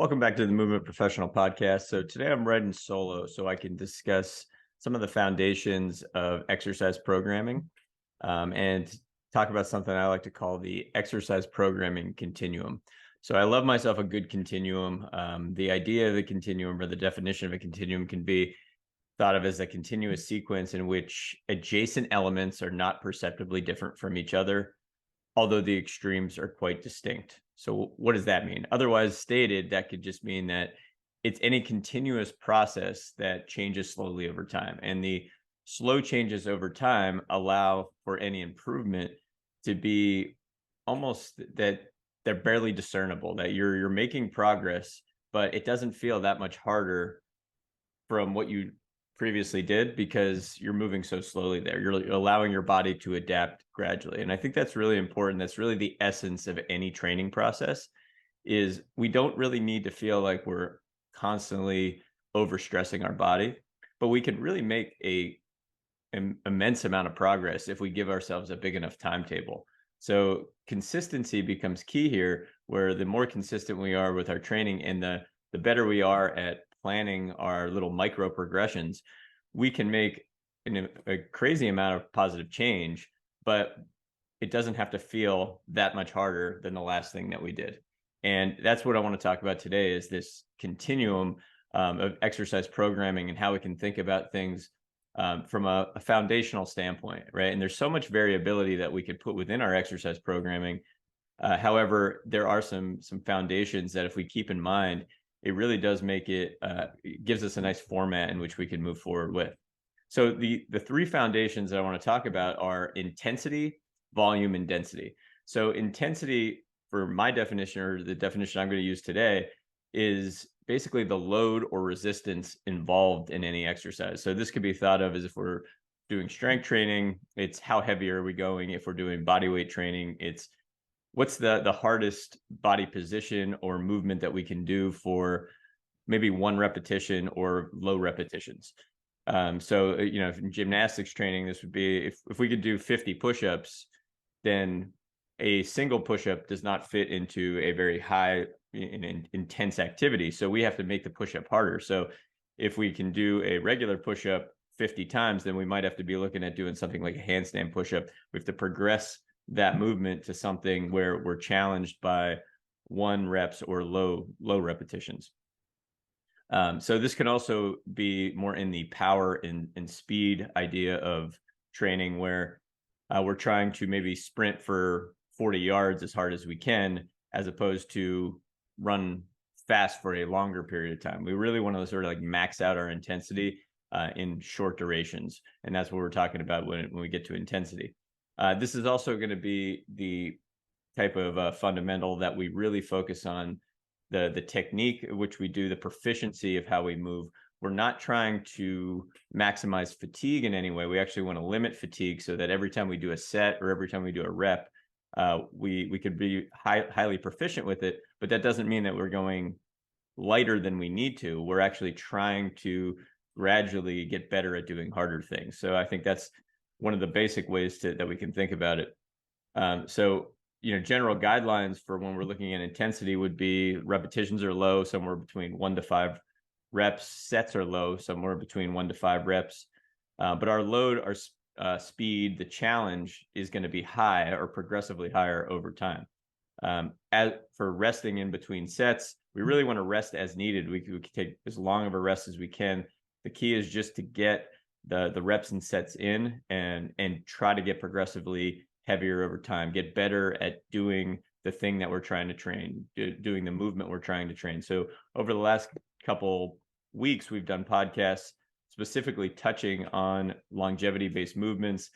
Welcome back to the Movement Professional Podcast. So today I'm riding solo so I can discuss some of the foundations of exercise programming and talk about something I like to call the exercise programming continuum. So I love myself a good continuum. The idea of the continuum or the definition of a continuum can be thought of as a continuous sequence in which adjacent elements are not perceptibly different from each other, although the extremes are quite distinct. So what does that mean? Otherwise stated, that could just mean that it's any continuous process that changes slowly over time. And the slow changes over time allow for any improvement to be almost that they're barely discernible, that you're making progress, but it doesn't feel that much harder from what you previously did because you're moving so slowly there. You're allowing your body to adapt gradually. And I think that's really important. That's really the essence of any training process is we don't really need to feel like we're constantly overstressing our body, but we can really make an immense amount of progress if we give ourselves a big enough timetable. So consistency becomes key here, where the more consistent we are with our training and the better we are at planning our little micro progressions, we can make a crazy amount of positive change, but it doesn't have to feel that much harder than the last thing that we did. And that's what I want to talk about today is this continuum of exercise programming and how we can think about things from a foundational standpoint, right? And there's so much variability that we could put within our exercise programming. However, there are some foundations that if we keep in mind, it really does make it gives us a nice format in which we can move forward with. So the three foundations that I want to talk about are intensity, volume, and density. So intensity, for my definition, or the definition I'm going to use today, is basically the load or resistance involved in any exercise. So this could be thought of as if we're doing strength training, it's how heavy are we going? If we're doing body weight training, it's what's the hardest body position or movement that we can do for maybe one repetition or low repetitions. So, in gymnastics training, this would be if we could do 50 push-ups, then a single push-up does not fit into a very high and intense activity. So we have to make the push-up harder. So if we can do a regular push-up 50 times, then we might have to be looking at doing something like a handstand push-up. We have to progress that movement to something where we're challenged by 1 reps or low repetitions. So this can also be more in the power and speed idea of training, where we're trying to maybe sprint for 40 yards as hard as we can, as opposed to run fast for a longer period of time. We really want to sort of like max out our intensity in short durations. And that's what we're talking about when we get to intensity. This is also going to be the type of fundamental that we really focus on, the technique which we do, the proficiency of how we move. We're not trying to maximize fatigue in any way. We actually want to limit fatigue so that every time we do a set or every time we do a rep, we could be highly proficient with it, but that doesn't mean that we're going lighter than we need to. We're actually trying to gradually get better at doing harder things. So I think that's one of the basic ways that we can think about it. So, general guidelines for when we're looking at intensity would be repetitions are low, somewhere between 1 to 5 reps. Sets are low, somewhere between 1 to 5 reps. But our load, our speed, the challenge is going to be high or progressively higher over time. As for resting in between sets, we really want to rest as needed. We can take as long of a rest as we can. The key is just to get the reps and sets in and try to get progressively heavier over time, get better at doing the thing that we're trying to train, doing the movement we're trying to train. So over the last couple weeks, we've done podcasts specifically touching on longevity-based movements,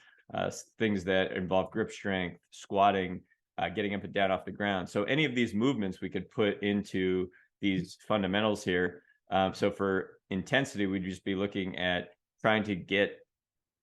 things that involve grip strength, squatting, getting up and down off the ground. So any of these movements we could put into these fundamentals here. So for intensity, we'd just be looking at trying to get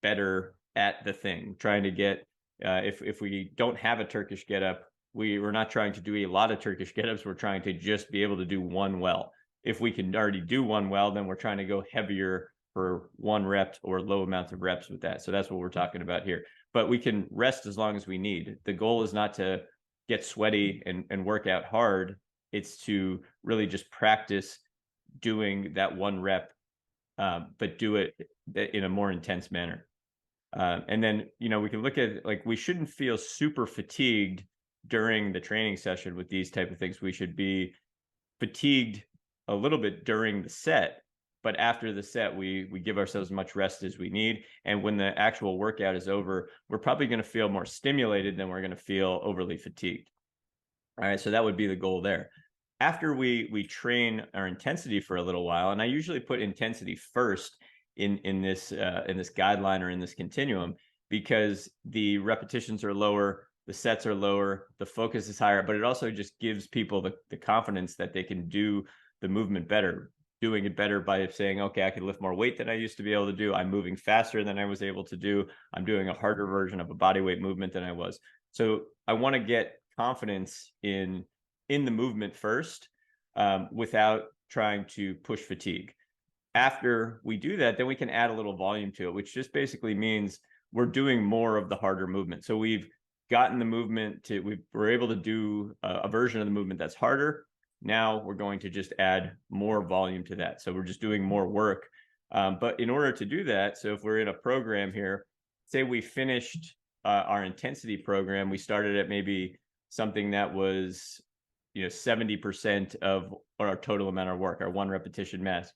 better at the thing, trying to get, if we don't have a Turkish get-up, we're not trying to do a lot of Turkish get-ups. We're trying to just be able to do one well. If we can already do one well, then we're trying to go heavier for 1 rep or low amounts of reps with that. So that's what we're talking about here. But we can rest as long as we need. The goal is not to get sweaty and work out hard It's to really just practice doing that one rep, but do it in a more intense manner. And then, we can look at, like, we shouldn't feel super fatigued during the training session with these type of things. We should be fatigued a little bit during the set, but after the set, we give ourselves as much rest as we need. And when the actual workout is over, we're probably going to feel more stimulated than we're going to feel overly fatigued. All right, so that would be the goal there. After we train our intensity for a little while, and I usually put intensity first in this guideline or in this continuum, because the repetitions are lower, the sets are lower, the focus is higher, but it also just gives people the confidence that they can do the movement better, doing it better by saying, okay, I can lift more weight than I used to be able to do. I'm moving faster than I was able to do. I'm doing a harder version of a body weight movement than I was. So I want to get confidence in the movement first, without trying to push fatigue. After we do that, then we can add a little volume to it, which just basically means we're doing more of the harder movement. So we've gotten the movement to, we're able to do a version of the movement that's harder. Now we're going to just add more volume to that. So we're just doing more work. But in order to do that, so if we're in a program here, say we finished our intensity program, we started at maybe something that was 70% of our total amount of work, our one repetition max,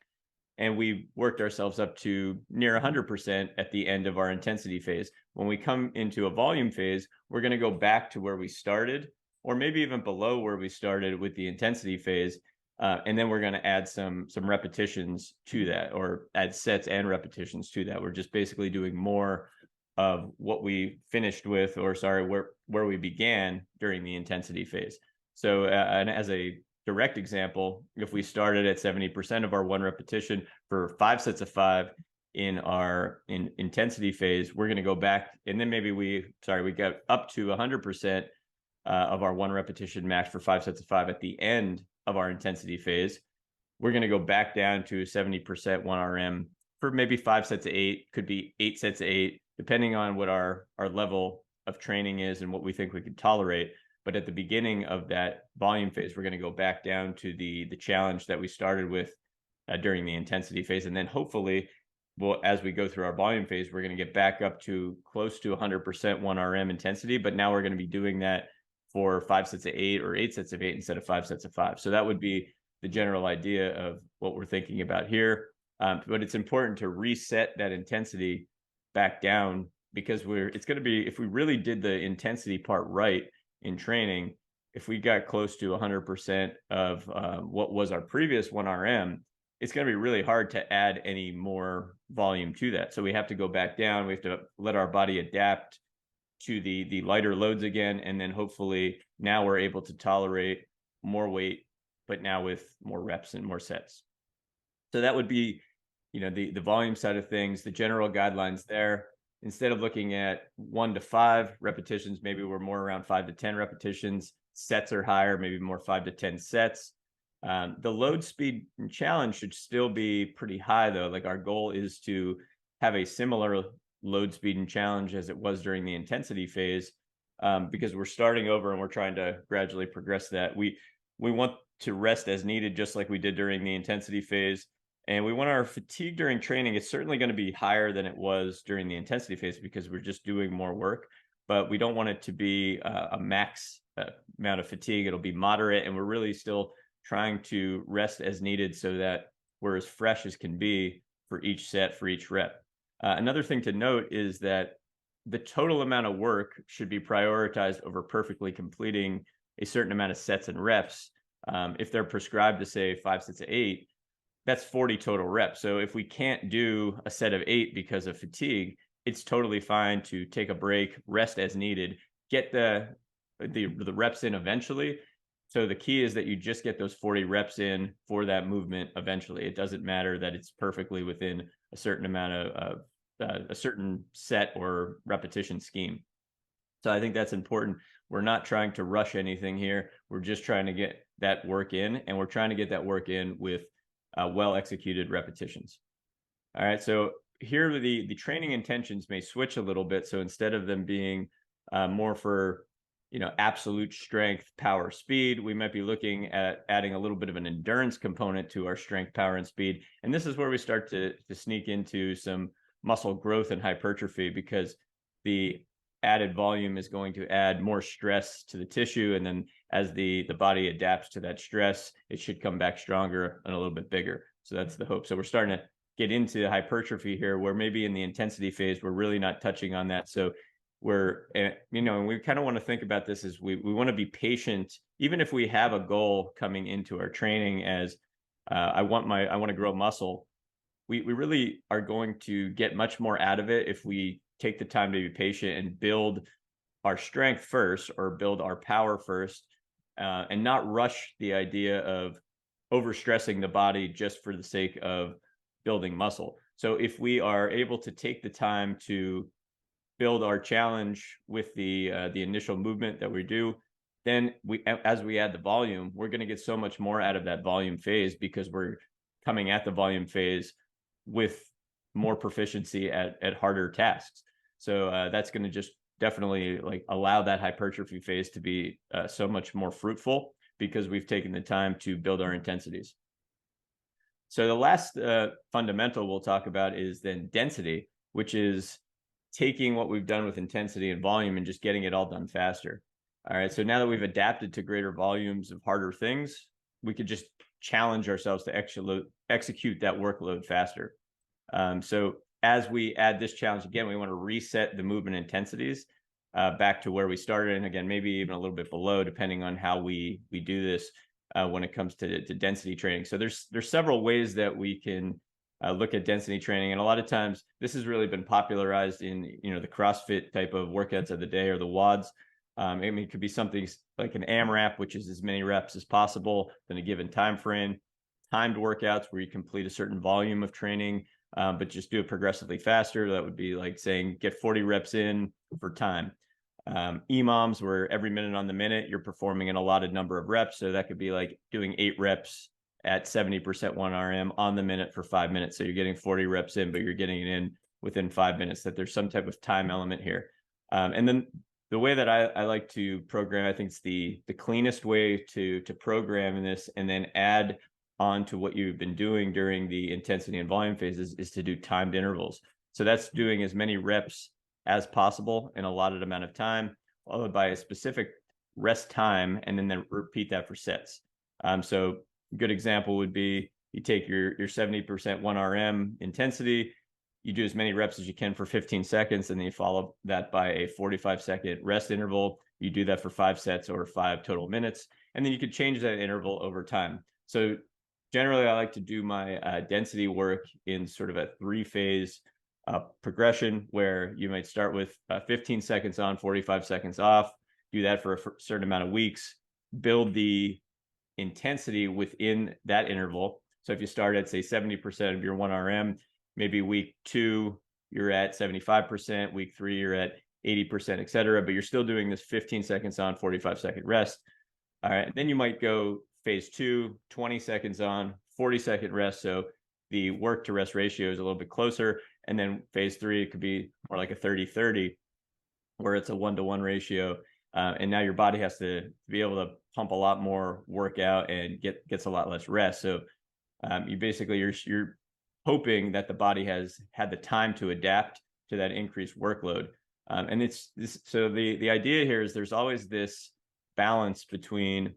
and we worked ourselves up to near 100% at the end of our intensity phase. When we come into a volume phase, we're going to go back to where we started, or maybe even below where we started with the intensity phase, and then we're going to add some repetitions to that, or add sets and repetitions to that. We're just basically doing more of what we finished with, or sorry, where we began during the intensity phase. So, and as a direct example, if we started at 70% of our one repetition for 5 sets of 5 in our intensity phase, we're going to go back, and then maybe we got up to 100% of our one repetition max for 5 sets of 5 at the end of our intensity phase. We're going to go back down to 70% 1RM for maybe 5 sets of 8, could be 8 sets of 8, depending on what our level of training is and what we think we can tolerate. But at the beginning of that volume phase, we're going to go back down to the challenge that we started with during the intensity phase. And then hopefully, as we go through our volume phase, we're going to get back up to close to 100% 1RM intensity. But now we're going to be doing that for 5 sets of 8 or 8 sets of 8 instead of 5 sets of 5. So that would be the general idea of what we're thinking about here. But it's important to reset that intensity back down, because it's going to be, if we really did the intensity part right in training, if we got close to 100% of what was our previous 1RM, it's going to be really hard to add any more volume to that. So we have to go back down. We have to let our body adapt to the lighter loads again. And then hopefully now we're able to tolerate more weight, but now with more reps and more sets. So that would be, the volume side of things, the general guidelines there. Instead of looking at 1 to 5 repetitions, maybe we're more around 5 to 10 repetitions. Sets are higher, maybe more 5 to 10 sets. The load, speed, and challenge should still be pretty high, though. Like, our goal is to have a similar load, speed, and challenge as it was during the intensity phase, because we're starting over and we're trying to gradually progress that. We want to rest as needed, just like we did during the intensity phase. And we want our fatigue during training, it's certainly going to be higher than it was during the intensity phase, because we're just doing more work. But we don't want it to be a max amount of fatigue. It'll be moderate, and we're really still trying to rest as needed so that we're as fresh as can be for each set, for each rep. Another thing to note is that the total amount of work should be prioritized over perfectly completing a certain amount of sets and reps. If they're prescribed to, say, 5 sets of 8, that's 40 total reps. So if we can't do a set of 8 because of fatigue, it's totally fine to take a break, rest as needed, get the reps in eventually. So the key is that you just get those 40 reps in for that movement eventually. It doesn't matter that it's perfectly within a certain amount of a certain set or repetition scheme. So I think that's important. We're not trying to rush anything here. We're just trying to get that work in, and we're trying to get that work in with well-executed repetitions. All right, so here the training intentions may switch a little bit. So instead of them being more for, absolute strength, power, speed. We might be looking at adding a little bit of an endurance component to our strength, power, and speed. And this is where we start to sneak into some muscle growth and hypertrophy, because the added volume is going to add more stress to the tissue. And then as the body adapts to that stress, it should come back stronger and a little bit bigger. So that's the hope. So we're starting to get into hypertrophy here, where maybe in the intensity phase, we're really not touching on that. So we're, and we kind of want to think about this as we want to be patient, even if we have a goal coming into our training as I want to grow muscle. We really are going to get much more out of it if we take the time to be patient and build our strength first, or build our power first, and not rush the idea of overstressing the body just for the sake of building muscle. So if we are able to take the time to build our challenge with the initial movement that we do, then as we add the volume, we're going to get so much more out of that volume phase, because we're coming at the volume phase with more proficiency at harder tasks. So that's going to just definitely allow that hypertrophy phase to be so much more fruitful, because we've taken the time to build our intensities. So the last fundamental we'll talk about is then density, which is taking what we've done with intensity and volume and just getting it all done faster. All right, so now that we've adapted to greater volumes of harder things, we could just challenge ourselves to execute that workload faster. So as we add this challenge again, we want to reset the movement intensities back to where we started, and again, maybe even a little bit below, depending on how we do this when it comes to density training. So there's several ways that we can look at density training, and a lot of times this has really been popularized in the CrossFit type of workouts of the day, or the WODs. I mean, it could be something like an AMRAP, which is as many reps as possible in a given time frame. Timed workouts where you complete a certain volume of training, but just do it progressively faster. That would be like saying get 40 reps in for time. EMOMs, where every minute on the minute you're performing an allotted number of reps. So that could be like doing 8 reps at 70% 1RM on the minute for 5 minutes. So you're getting 40 reps in, but you're getting it in within 5 minutes. That there's some type of time element here. And then the way that I like to program, I think it's the cleanest way to program in this, and then add on to what you've been doing during the intensity and volume phases, is to do timed intervals. So that's doing as many reps as possible in a allotted amount of time, followed by a specific rest time, and then repeat that for sets. So a good example would be you take your 70% 1RM intensity, you do as many reps as you can for 15 seconds, and then you follow that by a 45-second rest interval. You do that for 5 sets or 5 total minutes, and then you could change that interval over time. So generally, I like to do my density work in sort of a 3-phase progression, where you might start with 15 seconds on, 45 seconds off, do that for a certain amount of weeks, build the intensity within that interval. So if you start at, say, 70% of your 1RM, maybe week 2, you're at 75%, week 3, you're at 80%, et cetera, but you're still doing this 15 seconds on, 45-second rest. All right, then you might go phase 2, 20 seconds on, 40-second rest. So the work to rest ratio is a little bit closer. And then phase 3, it could be more like a 30-30, where it's a 1-to-1 ratio. And now your body has to be able to pump a lot more workout and gets a lot less rest. So you basically, you're hoping that the body has had the time to adapt to that increased workload. And it's this. So the idea here is there's always this balance between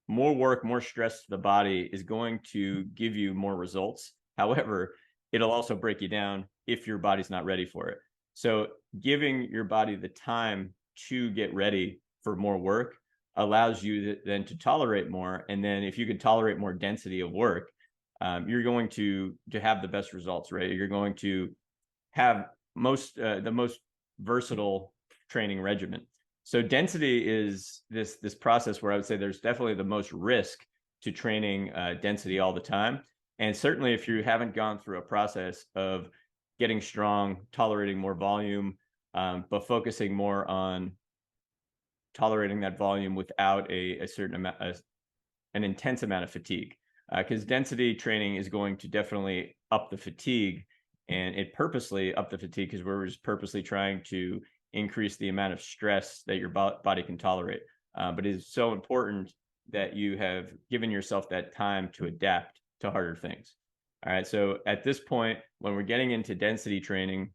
more work, more stress to the body is going to give you more results. However, it'll also break you down if your body's not ready for it. So giving your body the time to get ready for more work allows you then to tolerate more. And then if you can tolerate more density of work, you're going to have the best results, right? You're going to have the most versatile training regimen. So density is this process where I would say there's definitely the most risk to training density all the time. And certainly if you haven't gone through a process of getting strong, tolerating more volume, but focusing more on tolerating that volume without a certain amount, an intense amount of fatigue. Because density training is going to definitely up the fatigue, and it purposely up the fatigue because we're just purposely trying to increase the amount of stress that your body can tolerate. But it is so important that you have given yourself that time to adapt to harder things. All right. So at this point, when we're getting into density training,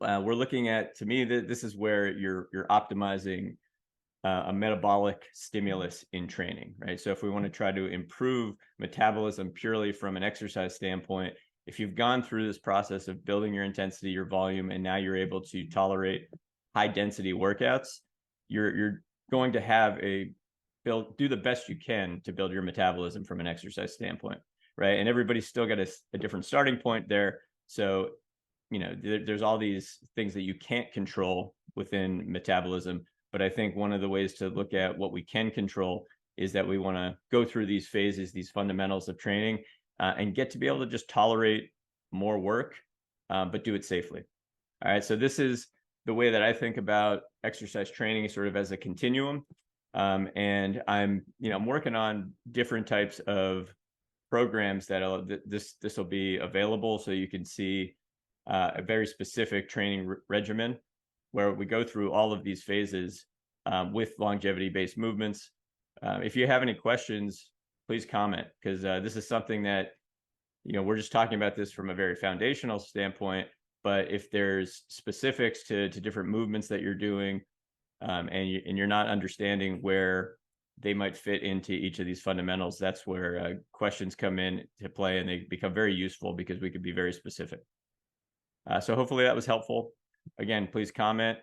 we're looking at, to me, this is where you're optimizing a metabolic stimulus in training, right? So if we want to try to improve metabolism purely from an exercise standpoint, if you've gone through this process of building your intensity, your volume, and now you're able to tolerate high density workouts, you're going to have do the best you can to build your metabolism from an exercise standpoint, right? And everybody's still got a different starting point there. So, there's all these things that you can't control within metabolism. But I think one of the ways to look at what we can control is that we want to go through these phases, these fundamentals of training, and get to be able to just tolerate more work, but do it safely. All right. So this is the way that I think about exercise training, sort of as a continuum. And I'm working on different types of programs that this will be available, so you can see a very specific training regimen where we go through all of these phases with longevity-based movements. If you have any questions, please comment, because this is something that, we're just talking about this from a very foundational standpoint, but if there's specifics to different movements that you're doing, and you're not understanding where they might fit into each of these fundamentals, that's where questions come in to play, and they become very useful because we could be very specific. So hopefully that was helpful. Again, please comment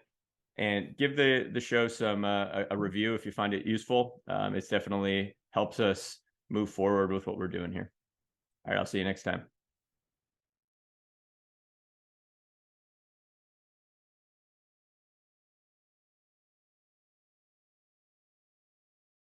and give the show some a review if you find it useful. It definitely helps us move forward with what we're doing here. All right, I'll see you next time.